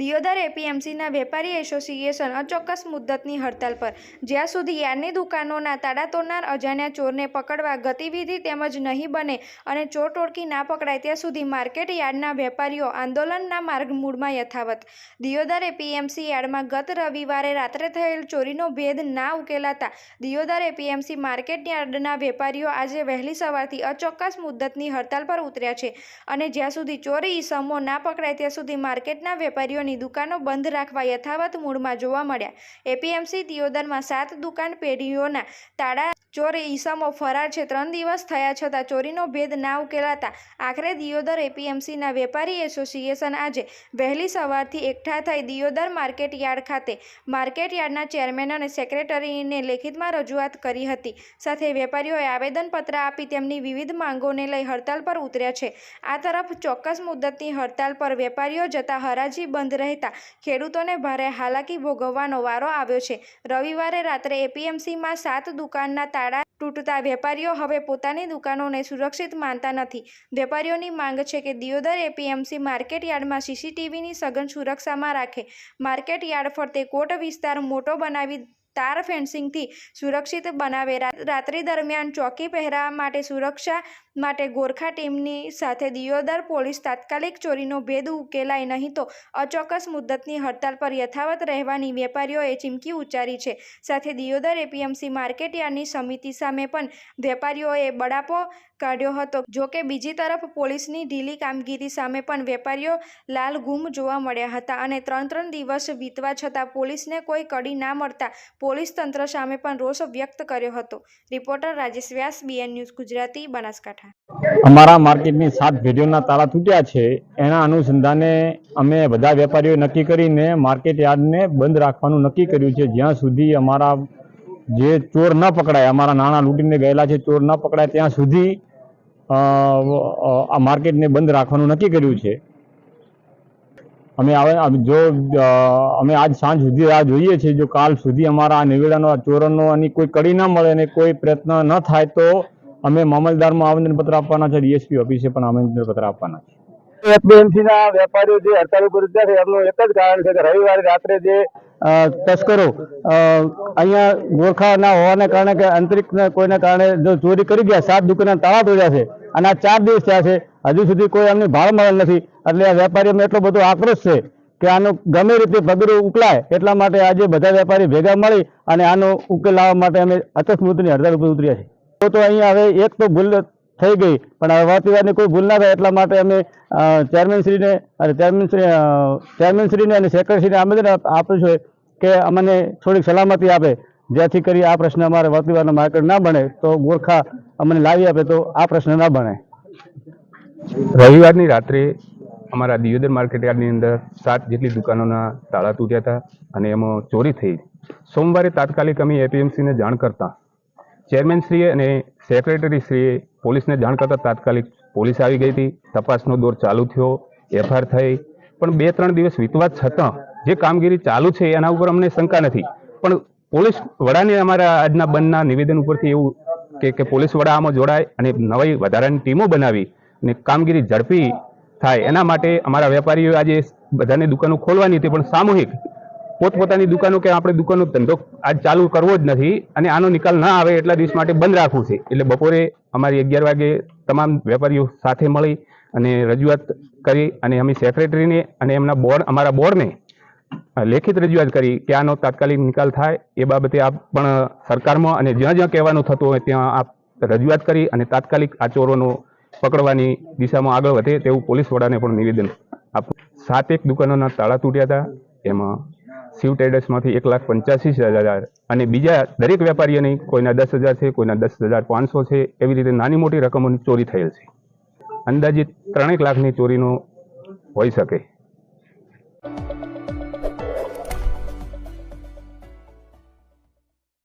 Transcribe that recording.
દિયોદર એપીએમસીના વેપારી એસોસિએશન અચોક્કસ મુદ્દતની હડતાલ પર। જ્યાં સુધી યાર્ડની દુકાનોના તાળા તોડનાર અજાણ્યા ચોરને પકડવા ગતિવિધિ તેમજ નહીં બને અને ચોર ટોળકી ના પકડાય ત્યાં સુધી માર્કેટ યાર્ડના વેપારીઓ આંદોલનના માર્ગમૂળમાં યથાવત। દિયોદર એપીએમસી યાર્ડમાં ગત રવિવારે રાત્રે થયેલ ચોરીનો ભેદ ના ઉકેલાતા દિયોદર એપીએમસી માર્કેટ યાર્ડના વેપારીઓ આજે વહેલી સવારથી અચોક્કસ મુદ્દતની હડતાલ પર ઉતર્યા છે અને જ્યાં સુધી ચોરી ઈસમો ના પકડાય ત્યાં સુધી માર્કેટના વેપારીઓ ની દુકાનો બંધ રાખવા યથાવત મૂળમાં જોવા મળ્યા। એપીએમસી દિયોદરમાં 7 દુકાન પેઢીઓના તાળા ચોર ઈસમો ફરાર છે। 3 દિવસ થયા છતાં ચોરીનો ભેદ ના ઉકેલાતા આખરે દિયોદર એપીએમસીના વેપારી એસોસિએશન આજે વહેલી સવારથી એકઠા થઈ દિયોદર માર્કેટ યાર્ડ ખાતે માર્કેટ યાર્ડના ચેરમેન અને સેક્રેટરીને લેખિતમાં રજૂઆત કરી હતી। સાથે વેપારીઓએ આવેદનપત્ર આપી તેમની વિવિધ માંગોને લઈ હડતાલ પર ઉતર્યા છે। આ તરફ ચોક્કસ મુદ્દતની હડતાલ પર વેપારીઓ જતા હરાજી બંધ રહેતા ખેડૂતોને ભારે હાલાકી ભોગવવાનો વારો આવ્યો છે। રવિવારે રાત્રે એપીએમસીમાં 7 દુકાનના તાળા તૂટતા વેપારીઓ હવે પોતાની દુકાનોને સુરક્ષિત માનતા નથી। વેપારીઓની માંગ છે કે દિયોદર એપીએમસી માર્કેટ યાર્ડમાં સીસીટીવીની સઘન સુરક્ષામાં રાખે, માર્કેટ યાર્ડ ફરતે કોટ વિસ્તાર મોટો બનાવી તાર ફેન્સિંગથી સુરક્ષિત બનાવે, રાત્રિ દરમિયાન ચોકી પહેરા માટે સુરક્ષા માટે ગોરખા ટીમની સાથે દિયોદર પોલીસ તાત્કાલિક ચોરીનો ભેદ ઉકેલાય નહીં તો અચોક્કસ મુદ્દતની હડતાલ પર યથાવત રહેવાની વેપારીઓએ ચીમકી ઉચ્ચારી છે। સાથે દિયોદર એપીએમસી માર્કેટ યાર્ડની સમિતિ સામે પણ વેપારીઓએ બળાપો કાઢ્યો હતો। જોકે બીજી તરફ પોલીસની ઢીલી કામગીરી સામે પણ વેપારીઓ લાલઘૂમ જોવા મળ્યા હતા અને 3 દિવસ વીતવા છતાં પોલીસને કોઈ કડી ના મળતા પોલીસ તંત્ર સામે પણ રોષ વ્યક્ત કર્યો હતો। રિપોર્ટર રાજેશ વ્યાસ, બીએન ન્યૂઝ ગુજરાતી, બનાસકાંઠા। અમારા માર્કેટની 7 પેઢીઓના તાળા તૂટ્યા છે। એના અનુસંધાને અમે બધા વેપારીઓ નક્કી કરીને માર્કેટ યાર્ડને બંધ રાખવાનું નક્કી કર્યું છે। જ્યાં સુધી અમારા જે ચોર ન પકડાય, અમારા નાણાં લૂંટીને ગયેલા છે ચોર ન પકડાય ત્યાં સુધી આ માર્કેટને બંધ રાખવાનું નક્કી કર્યું છે। અમે આજ સાંજ સુધી રાહ જોઈએ છીએ। જો કાલ સુધી અમારા આ નિવેડનો ચોરોનો અને કોઈ કડી ન મળે અને કોઈ પ્રયત્ન ન થાય તો અમે મામલતદારમાં આવેદનપત્ર આપવાના છે, ડીએસપી ઓફિસે પણ આવેદનપત્ર આપવાના છે। એપીએમસીના વેપારીઓ જે હડતાલ ઉપર ઉતર્યા છે એમનું એક જ કારણ છે કે રવિવારે રાત્રે જે તસ્કરો અહીંયા ગોરખાના હોવાને કારણે કે અંતરિક્ષના કોઈને કારણે જો ચોરી કરી ગયા, 7 દુકાનના તાળા તોડ્યા છે અને આ 4 દિવસ થયા છે, હજુ સુધી કોઈ એમની ભાળ મળેલ નથી। એટલે આ વેપારીઓમાં એટલો બધો આક્રોશ છે કે આનો ગમે રીતે પગલું ઉકલાય એટલા માટે આજે બધા વેપારી ભેગા મળી અને આનો ઉકેલ લાવવા માટે અમે અકસ્માતની હડતાલ ઉપર ઉતર્યા છે। તો અહીંયા હવે એક તો ભૂલ થઈ ગઈ પણ હવે વાતવિવાદની કોઈ ભૂલ ના થાય એટલા માટે અમે ચેરમેનશ્રીને અને સેક્રેટરીને આવેદન આપ્યું છે કે અમને થોડીક સલામતી આપે, જેથી કરી આ પ્રશ્ન અમારે વાતવિવાદનો માર્કેટ ના બને તો ગોરખા અમને લાવી આપે તો આ પ્રશ્ન ના બને। રવિવારની રાત્રે અમારા દિયોદર માર્કેટ યાર્ડની અંદર 7 જેટલી દુકાનોના તાળા તૂટ્યા હતા અને એમાં ચોરી થઈ। સોમવારે તાત્કાલિક અમે એપીએમસીને જાણ કરતા ચેરમેનશ્રીએ અને સેક્રેટરીશ્રીએ પોલીસને જાણ કરતા તાત્કાલિક પોલીસ આવી ગઈ હતી। તપાસનો દોર ચાલુ થયો, એફઆઈઆર થઈ, પણ 2-3 દિવસ વીતવા છતાં જે કામગીરી ચાલુ છે એના ઉપર અમને શંકા નથી। પણ પોલીસ વડાને અમારા આજના બંધના નિવેદન ઉપરથી એવું કે પોલીસ વડા આમાં જોડાય અને નવી વધારાની ટીમો બનાવી અને કામગીરી ઝડપી થાય એના માટે અમારા વેપારીઓ આજે બધાની દુકાનો ખોલવાની હતી પણ સામૂહિક પોતપોતાની દુકાનો કે આપણે દુકાનનો ધંધો આજ ચાલુ કરવો જ નથી અને આનો નિકાલ ના આવે એટલા દિવસ માટે બંધ રાખવું છે। એટલે બપોરે અમારી 11 વાગે તમામ વેપારીઓ સાથે મળી અને રજૂઆત કરી અને અમે સેક્રેટરીને અને એમના અમારા બોર્ડને લેખિત રજૂઆત કરી કે આનો તાત્કાલિક નિકાલ થાય એ બાબતે આપ પણ સરકારમાં અને જ્યાં જ્યાં કહેવાનું થતું હોય ત્યાં આપ રજૂઆત કરી અને તાત્કાલિક આ ચોરોનો પકડવાની દિશામાં આગળ વધે તેવું પોલીસ વડાને પણ નિવેદન આપવું। 7 દુકાનોના તાળા તૂટ્યા હતા, એમાં શિવ ટ્રેડર્સમાંથી 1,85,000 અને બીજા દરેક વેપારીઓની કોઈના 10,000 છે, કોઈના 10,500 છે, એવી રીતે નાની મોટી રકમોની ચોરી થયેલ છે। અંદાજિત 3 લાખની ચોરીનો હોઈ શકે।